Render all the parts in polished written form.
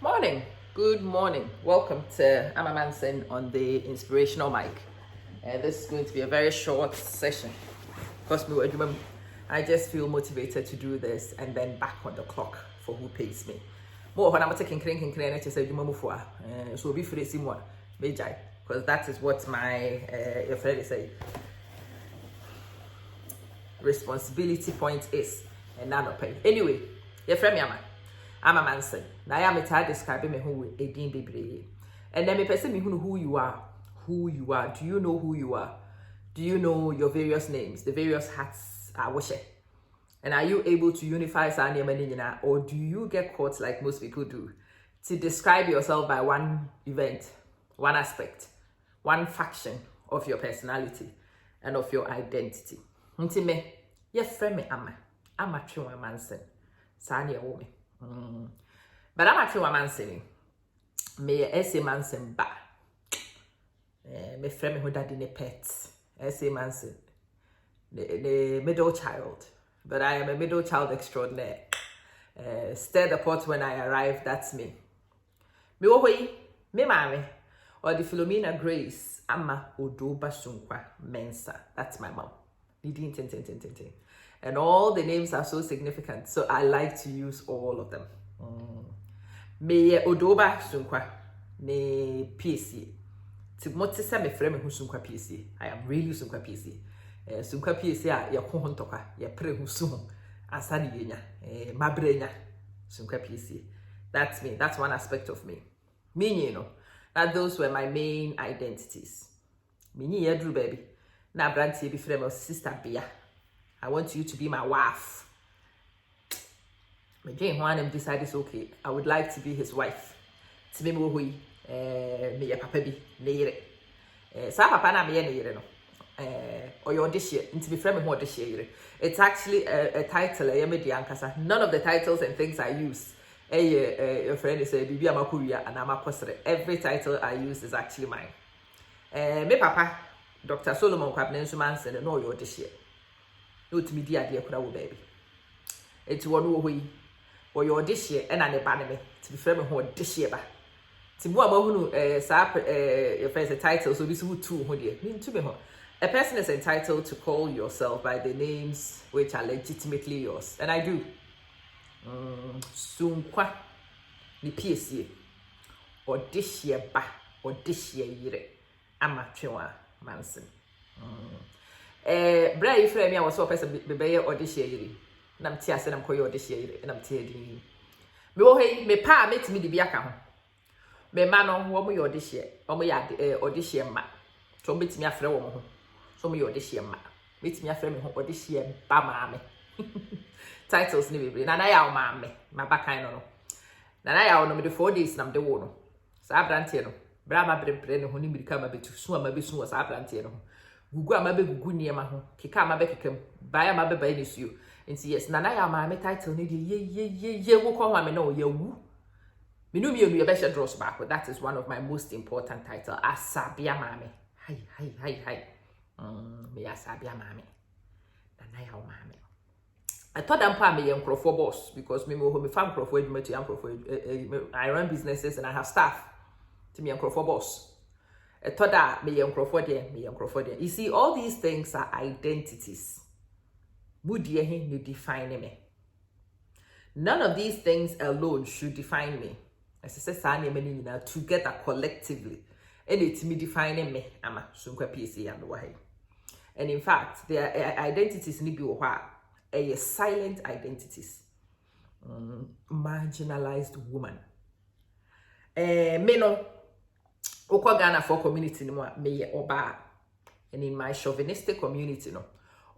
Morning, good morning. Welcome to Amma Manson on the Inspirational Mic. This is going to be a very short session because I just feel motivated to do this and then back on the clock for who pays me. More when I'm taking cranking so be free more because that is what my your friend is saying. Responsibility point is and none of pay. Anyway, your friend me Amma Manson. Now I am tired describing me who a dean baby. And then me person me who you are. Who you are. Do you know who you are? Do you know your various names? The various hats are washing. And are you able to unify Sanya, or do you get caught like most people do to describe yourself by one event, one aspect, one faction of your personality and of your identity? Ntime, ye friend me Amma Chuma Manson. Sanya woman. But I'm actually a man saying, me essay Manson ba. Me friend me who daddy ne pets. Essay Manson, the middle child. But I am a middle child extraordinaire. Stir the pot when I arrive, that's me. Me wohoi, me mame, or the Philomena Grace, Amma Odoba Sunkwa Mensa. That's my mom. And all the names are so significant, so I like to use all of them. Me Odoba Sunkwa ne PC. Timothy say me frame who Sunkwa PC. I am really Sunkwa PC. Sunkwa PC ya kohontoka ya pre hu sun asadi yenya mabrenya Sunkwa PC. That's me. That's one aspect of me. Me, you know, that those were my main identities. Me ni yedru baby. Na branti be frame of sister Bia. I want you to be my wife. But Jane Juan decided it's okay. I would like to be his wife. To me, me papa be near. Sa papa na me near no. Or your dish year. To be friend with this year. It's actually a title. None of the titles and things I use. Your friend is a Bibi Amakuria and Amaposre. Every title I use is actually mine. Me papa, Dr. Solomon Kwabnen Manson, no your dish year. No to me dear kura baby. It's one way or your dish year and an ebaname to be friend who dish year ba. Timua Mohunu sap your friend's a title, so this would too mean to be home. A person is entitled to call yourself by the names which are legitimately yours. And I do. Sunkwa ni PSC or dish year ba or dish year yire. Amma Chuma Manson. Bra you frame me I was so person be or this year. Nam tia say nam koyo this year and I'm tia di. Me wo hey me pa met me di biaka ho. Me ma no wo mo yo this year. O mo ya or this year ma. So met me afre wo mo ho. So mo yo this year ma. Met me afre me ho or this year ba ma me. Titles ni bebre. Na ya o ma me. Ma ba kan no. Na ya o no me the 4 days nam de wo no. Sa brante no. Bra ma brepre no ho ni mirika ma betu. Su ma be su sa brante no. Gugu amabe gugu niema ho keka amabe kekam baya amabe bae nesuo nti yes nana ya amaame title ne de ye wo kwa me no ye wu menu mienu ye be she draws back. That is one of my most important title. Asabia mame hi me asabia mame nana ya amaame. I thought I'm part me young crofo boss because me mo me fam crofo eduma to young crofo. I run businesses and I have staff to me young crofo boss. Me young Crawford. You see, all these things are identities. You define me. None of these things alone should define me. As I said, together collectively, and it's me defining me. Ama sunkwa PC and why. And in fact, their identities need be silent identities. Marginalized woman. Me no. Oko Ghana for community no me oba, and in my chauvinistic community no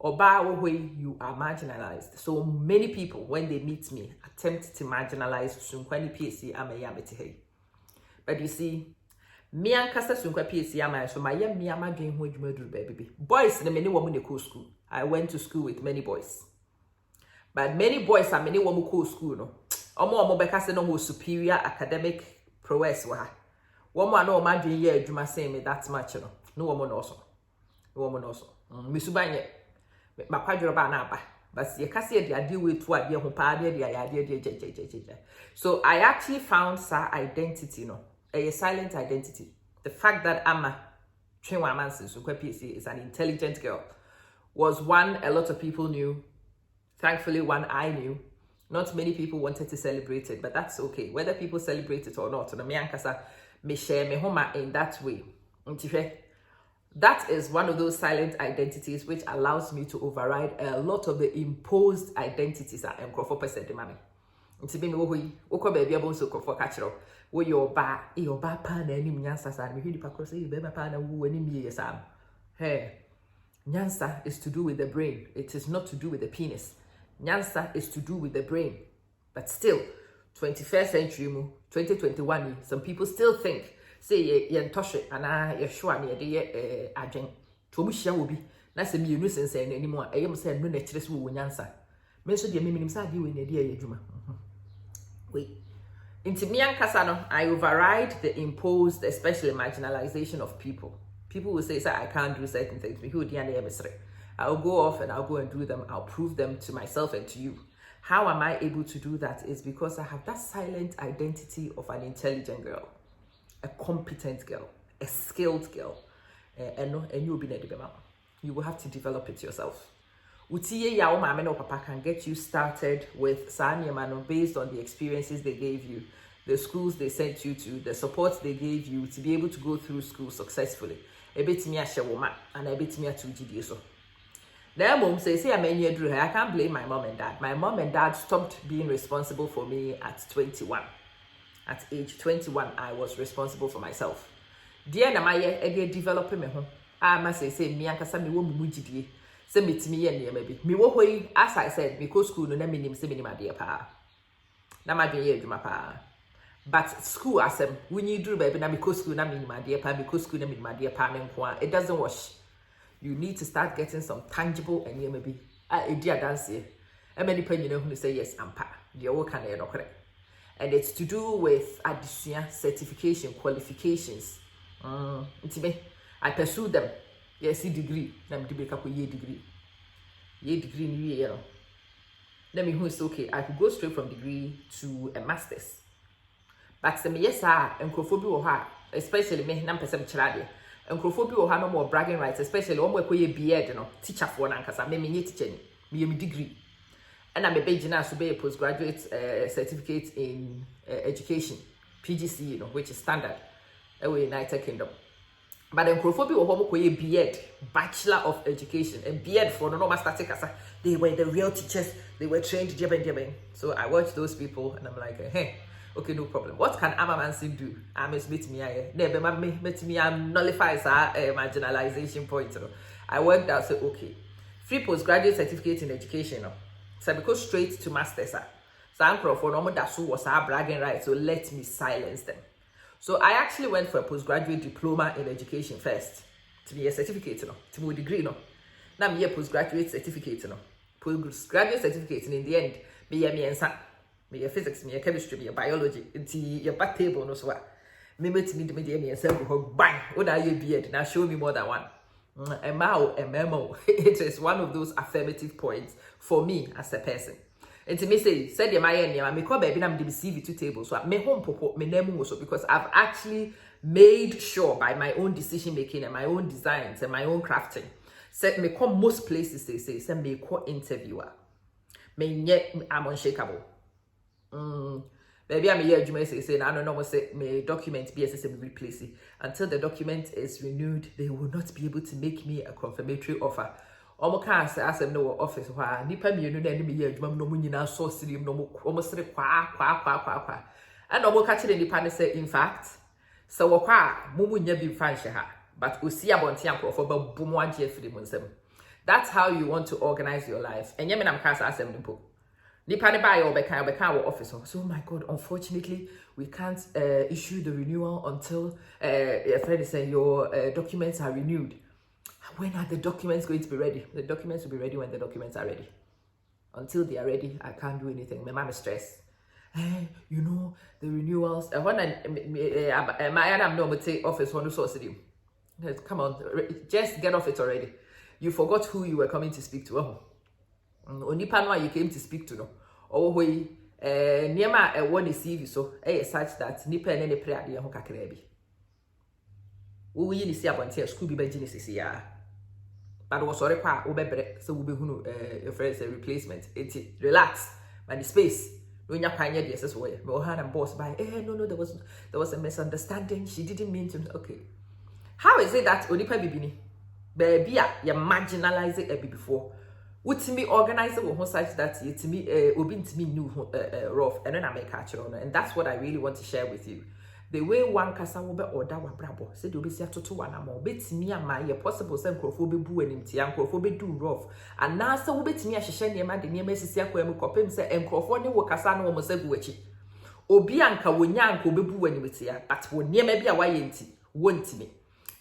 oba where you are marginalized. So many people when they meet me attempt to marginalize sunkwani PSC ameyamete hey. But you see, me ankasa sunkwa PSC amay so my me amadwen ho adwuma duru baby. Boys na many women in school. I went to school with many boys. But many boys are many women go school no. Omo beka se no ho superior academic prowess wa. Woman no man doing ye adwuma say me that much no woman also. No woman also. Misubanye makwadworo ba na aba. but you can't see the idea with what the idea. So I actually found sa identity, a silent identity. The fact that Amma is an intelligent girl was one a lot of people knew. Thankfully, one I knew. Not many people wanted to celebrate it, but that's okay. Whether people celebrate it or not, me share me home in that way. That is one of those silent identities which allows me to override a lot of the imposed identities that I'm for person de mami. Nti be me wo yi, wo ko ba bia bo so for kachiro. Wo your ba pa na anim nyansa sa me hwedi pakro say be pa na wo anim ye sam. Hey, nyansa is to do with the brain. It is not to do with the penis. Nyansa is to do with the brain. But still, 21st century, 2021, some people still think, say, ye ntoshe, and ye sure me de agent. Tomushia will be, that's a me nuisance anymore. I am saying no naturalist will nyansa. Mention the minimum side you in a dear Juma. Wait. Into me and Casano, I override the imposed, especially marginalization of people. People will say, I can't do certain things. I'll go off and I'll go and do them. I'll prove them to myself and to you. How am I able to do that? Is because I have that silent identity of an intelligent girl, a competent girl, a skilled girl. And you'll be you will have to develop it yourself. Utiye ya mama no papa can get you started with Sanyamano based on the experiences they gave you, the schools they sent you to, the support they gave you to be able to go through school successfully. A bit me a shawoma and a bit me a 2GD so. Their mom says, I can't blame my mom and dad. My mom and dad stopped being responsible for me at 21. At age 21, I was responsible for myself. Dear Namaya, again developing me home. I must say, me and Cassandra won't mujidi. Say me to me and maybe. Me wo as I said, because school no name say me my dear pa. Na ma be my pa. But school as when you do baby na because school na me my dear pa, because school na me my dear pa it doesn't wash. You need to start getting some tangible and maybe a dear dance here. And many people who say yes, I'm pa. The work can no correct. And it's to do with addition, certification, qualifications. I pursue them. Yes, degree. Let me make up a year degree. Year degree in year. Let me who is okay. I could go straight from degree to a master's. But some yes, and crophobia, especially me, nam person chalade. And crophobia or no more bragging rights, especially one way a beard, teacher for one because I may need teaching me a degree. And I'm a Beijing to be a postgraduate certificate in education, PGC, which is standard in the United Kingdom. But in Crophobia or homo a beard, Bachelor of Education, and beard for no master takers. They were the real teachers, they were trained jeben. So I watch those people and I'm like, hey, okay, no problem. What can Amamansi do? I must meet me. Never met me. Nullifies our marginalization point. I worked out, so okay. Free postgraduate certificate in education. So because straight to master's. So I'm for normal that was our bragging right. So let me silence them. So I actually went for a postgraduate diploma in education first. To be a certificate, to be a degree, Now me a postgraduate certificate, Postgraduate certificate, and in the end, me a physics, me a chemistry, me a biology, into your back table, no so what. Me and self bang, what are you beard? Now show me more than one. A memo. It is one of those affirmative points for me as a person. And to me say, said my end, me call baby, I'm the CV2 table. So me home popo, me name also because I've actually made sure by my own decision making and my own designs and my own crafting. Said me call most places they say me call interviewer. Me yet I'm unshakable. Baby, I'm here. You may say, I don't know. Say, my document be SSM replace it until the document is renewed. They will not be able to make me a confirmatory offer. Omo can say, as no office. Why? Nipa me, you know, me here. You no money now. So silly. No, almost say kwa. And omo catch the nipa say, in fact, so kwa mumu nya be fine sheha. But we see about tianko for but boom one Jeffrey munsem. That's how you want to organize your life. And yemen am kasa asem nipo. Nipa ne buy or beka our office. So oh my God, unfortunately, we can't issue the renewal until Fred say your documents are renewed. When are the documents going to be ready? The documents will be ready when the documents are ready. Until they are ready, I can't do anything. My mom is stressed. You know the renewals. When my Adam no say office one source you. Come on, just get off it already. You forgot who you were coming to speak to. Oh. onipa no you came to speak to no owo hoyi niema e won CV so such that nipa ne pre ade ho kakra bi wo yi ni si abonte school bi baji ni sisi ya but wo sorry kwa wo bebre so wo behunu your friend say replacement it relax by the space no nya kwanye de so we me had and boss by no there was a misunderstanding, she didn't mean to. Okay, how is it that onipa bibini baby ya marginalize it before with me organize it with such that it's me obi ntimi new rough and then I make catch on, and that's what I really want to share with you. The way one kasa wo be order wa brabo say de obi sia toto wana ma obetimi ama ye possible say nkrofo be bu anim tia nkrofo be do rough and na say wo betimi ahehye niema de niema sisi akwa mu kopem say nkrofo ne wo kasa na wo mosagu achi obi anka wonya anka obebu anim tia but wo niema bi a waye nti wontimi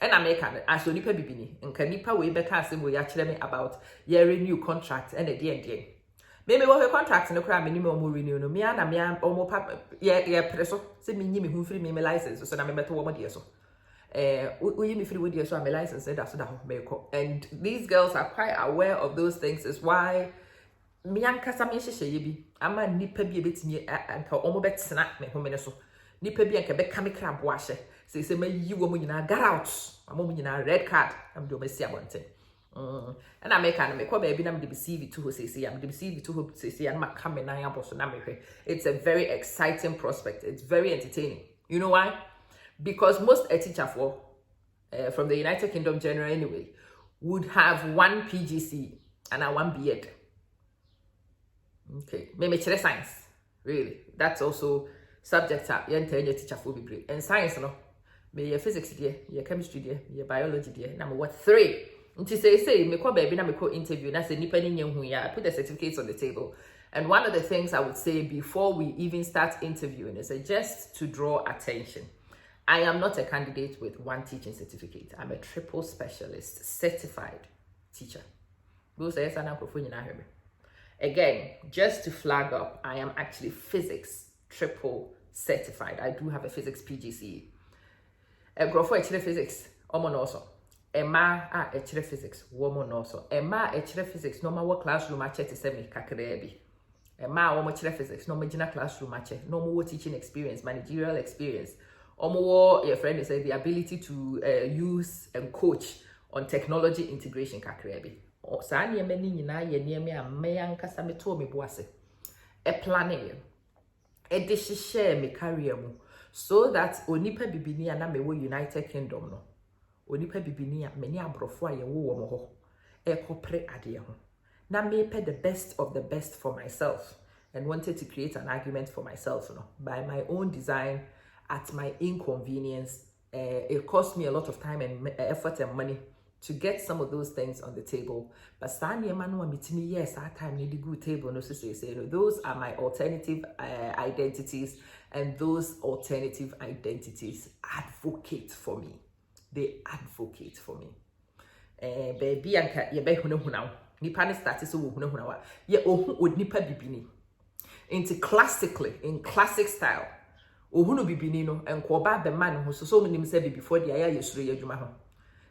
and American as nipa bibini nka nipa we be ka asem we ya kire me about your renew contract and the maybe what contract no kra me ni mo renew no me na me omo papa ye preso se me nyi me hu free me license so na me beto wo mo de so we me free with the so my license that so that me ko, and these girls are quite aware of those things. Is why me ankasa me hye bi ama nipa bi betimi anka omo betena me ho me so nipa bi anka be ka me kra bo ahye say me yi wo mo nyina get out amo mo nyina red card am do me si abonten and I make an me kwa baby na me CV to ho say am CV to ho say and ma come na yan boso na me hwe. It's a very exciting prospect. It's very entertaining. You know why? Because most a teacher for from the United Kingdom general anyway would have one PGC and a one BEd. Okay, me chere science. Really, that's also subject up yen tell your teacher for be and science no me your physics there, your chemistry there, your biology there. Number what 3. Until say me call baby na me call interview na say nipa ni nyen ya. I put the certificates on the table, and one of the things I would say before we even start interviewing is just to draw attention. I am not a candidate with one teaching certificate. I'm a triple specialist certified teacher. Again, just to flag up, I am actually physics triple certified. I do have a physics PGCE. Grofo actually physics omo also. Emma actually physics woman also. Emma actually physics no more classroom ache te se me kakere bi. Emma woman actually physics no more classroom ache no more teaching experience, managerial experience. Omo your friend said the ability to use and coach on technology integration kakere bi. Sa na me ni nyina ye niame a me yankasa me to me boase. E planning e de share me career mu so that onipa bibini na me wo United Kingdom no. Onipa bibini a many abrofo a ye wo mo ho e kopre ade ho na me pay the best of the best for myself and wanted to create an argument for myself by my own design at my inconvenience. It cost me a lot of time and effort and money to get some of those things on the table, but Sanya Manu mitimi yes that time need a good table no say those are my alternative identities, and those alternative identities advocate for me. They advocate for me. Baby anka ye be hunahuna. Nipa ne start so hunahuna wa. Ye ohun onipa bibini. Into classically, in classic style. Ohunu bibini no enko ba the man who so many say before the aya yesure adwuma ho.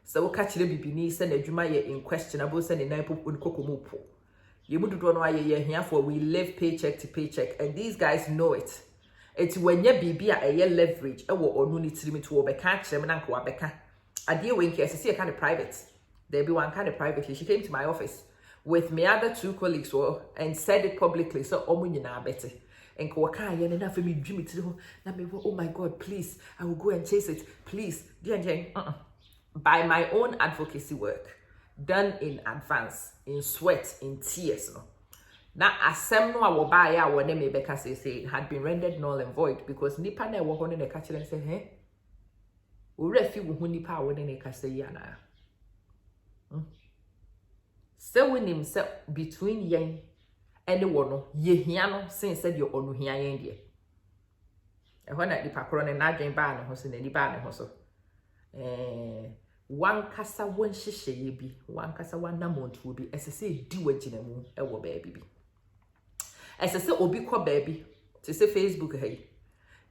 So wo ka kire bibini say na adwuma ye unquestionable say na ipo kokomopo. Ye mudodo no aye ye hia for we live paycheck to paycheck, and these guys know it. It's when ye bibi a ye leverage e wo onu ni tirimi to wo be ka kire me na nko wa be ka. Adie when case see a kind of private. There be one kind of privately. She came to my office with my other 2 colleagues and said it publicly. So omu nyina bete. And ko ka ye na fe me dwumi tiri ho na me oh my god, please I will go and chase it, please. By my own advocacy work done in advance, in sweat, in tears no. Now asem no a wo ba ya wo ne me beka say had been rendered null and void because nipa na wo ho ne ka kire say he owura fi wo ho nipa a wo ne ka say ya na. So when him say between yen and the one ye hia no since said your onu hia yen de. E ho na nipa kro ne na adwen ba ne ho so na ni ba ne ho so. One kasa won hihye ye bi, one kasa wan namontu bi esese di wagina mu e wo baabi bi. Esese obi kɔ baabi to say Facebook hey.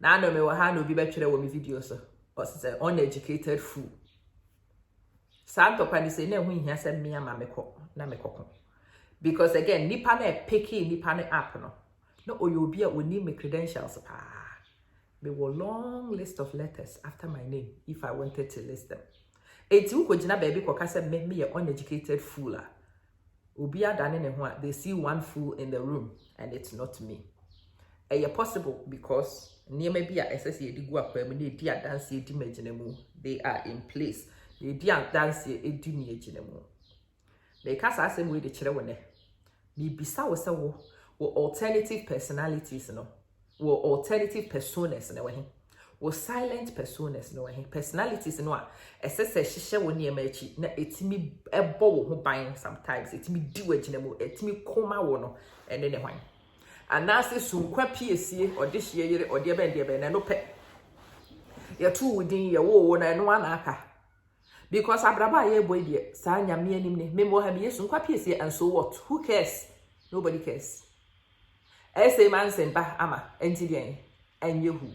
Na no me wo ha no obi betwere wo me video so. Or say uneducated fool. Santo pani say na hu hia se me ama me kɔ na me kɔkɔ. Because again, nipa na picky nipa na app no. No oyobia we need my credentials pa. Me were long list of letters after my name if I wanted to list them. Eti uko jina baby kwa kase me a uneducated fool. Ubia dane ne ho they see one fool in the room and it's not me. Possible because near maybe a SS edi gu akwam na edi dance edi maginemu. They are in place. They edi dance edi maginemu. They kasa asem we de kire wone. Bi bisa wo se wo alternative personalities no. Wo alternative personas na we. Wo silent personas no we. Personalities no a SS hihye wo ne machi na etimi ebo wo ho ban sometimes etimi di waginemu etimi koma wo no ene ne hwan. Anase sunkwa piesie ode hye yire ode ebe na no pe ya tu wudin ya wo na no aka because abraba ye boy die sa nyame anim ne memo ha me sunkwa piesie and so what, who cares? Nobody cares. Say man sempa ama enti den enye hu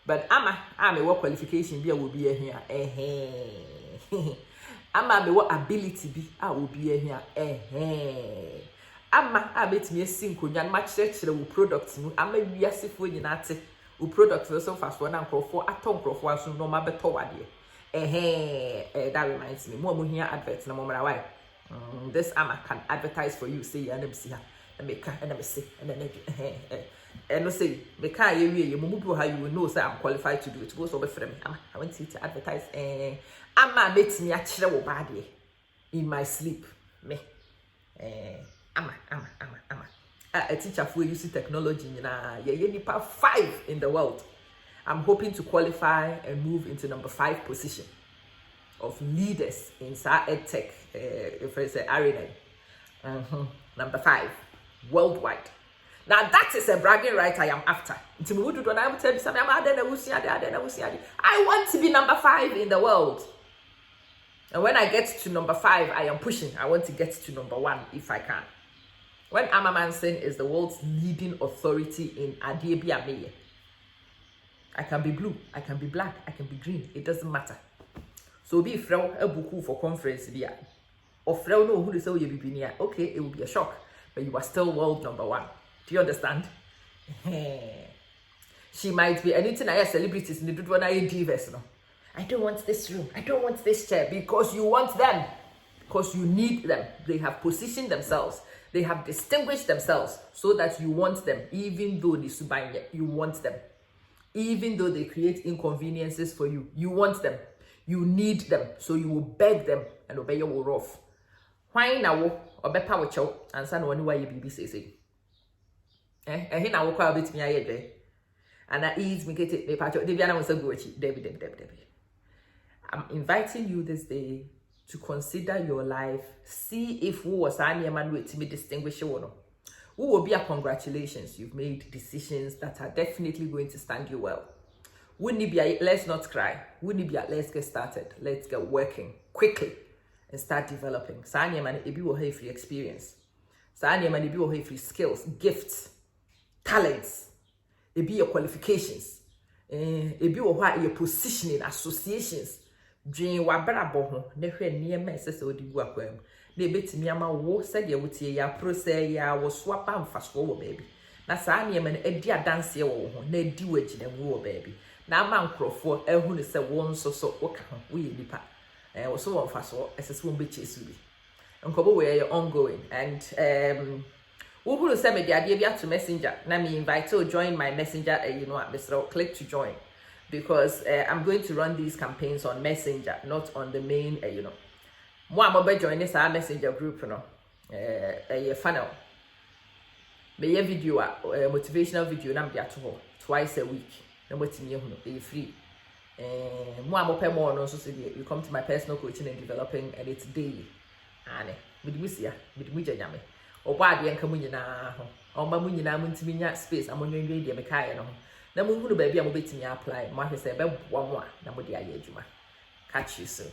but ama what qualification bi a wo bi ahia ama me what ability bi a wo bi ahia ama abetimi esi nkonya ma kyerɛkyerɛ wo product nu ama wiasefo nyina ate wo product no so fast one nkrofo aton nkrofo aso no ma beto wade that reminds me mo hia advert na mo mra why this ama can advertise for you say ya na bisi ha na make and na say and then no say make ye wie ye mo mu how you will know say I'm qualified to do it go so be frame ama I want you to advertise ama betimi a kyerɛ wo bade in my sleep me ama a teacher for using technology ye nipa 5 in the world. I'm hoping to qualify and move into number 5 position of leaders in EdTech if it's an arena. Number 5 worldwide. Now that is a bragging right I am after. I want to be number 5 in the world. And when I get to number 5, I am pushing. I want to get to number 1 if I can. When Amamansen is the world's leading authority in Adiebia Meye, I can be blue, I can be black, I can be green. It doesn't matter. So be frau a buku for conference via. Or frau no who say you be near. Okay, it will be a shock, but you are still world number 1. Do you understand? She might be anything I celebrities in the do one I divers no. I don't want this room. I don't want this chair because you want them. Because you need them. They have positioned themselves. They have distinguished themselves so that you want them. Even though they subanya, you want them. Even though they create inconveniences for you, you want them. You need them. So you will beg them and obey your rough. Why now? Obe power chow and son one way you be say. And he now call bit me a day. And I ease me get it. The patch of Debiana was a gochi. Debbie. I'm inviting you this day to consider your life. See if who was any man with me distinguish you. Who will be a congratulations. You've made decisions that are definitely going to stand you well. Wouldn't it be a let's not cry? Wouldn't it be a let's get started? Let's get working quickly and start developing. Sanya man ebi wo have free experience. Sanya man ebi wo have free skills, gifts, talents. Ebi your qualifications. Ebi wo ha your positioning, associations. Dream wa brabo ho na hwe niema esese odigu akwam na ebetimi ama wo sede wotie ya process ya wo swapa mfaso wo baby na saa niema na edi adanse wo ho na edi wagina mu wo baby na ama nkrofo ehunu se wo nso so wo ka ho wo ye nipa wo so wo mfaso esese wo bechi esu bi nkobo we are ongoing and wo hunu se me dia bi ato messenger na me invite to join my messenger Mr. click to join. Because I'm going to run these campaigns on Messenger, not on the main, More I'm join this Messenger group, a funnel. Be a video, motivational video, and I'm there twice a week. No waiting you, free. More I'm more no so you come to my personal coaching and developing, and it's daily. Ane, with Misia, with Mijayame. Or body and Kamunina, or Mamunina Muntimina space, I'm on your radio, Mekaya. Na mu hunu baby a mo betimi apply mo ahwese be boa mo a na mo de aye adwuma catch you soon.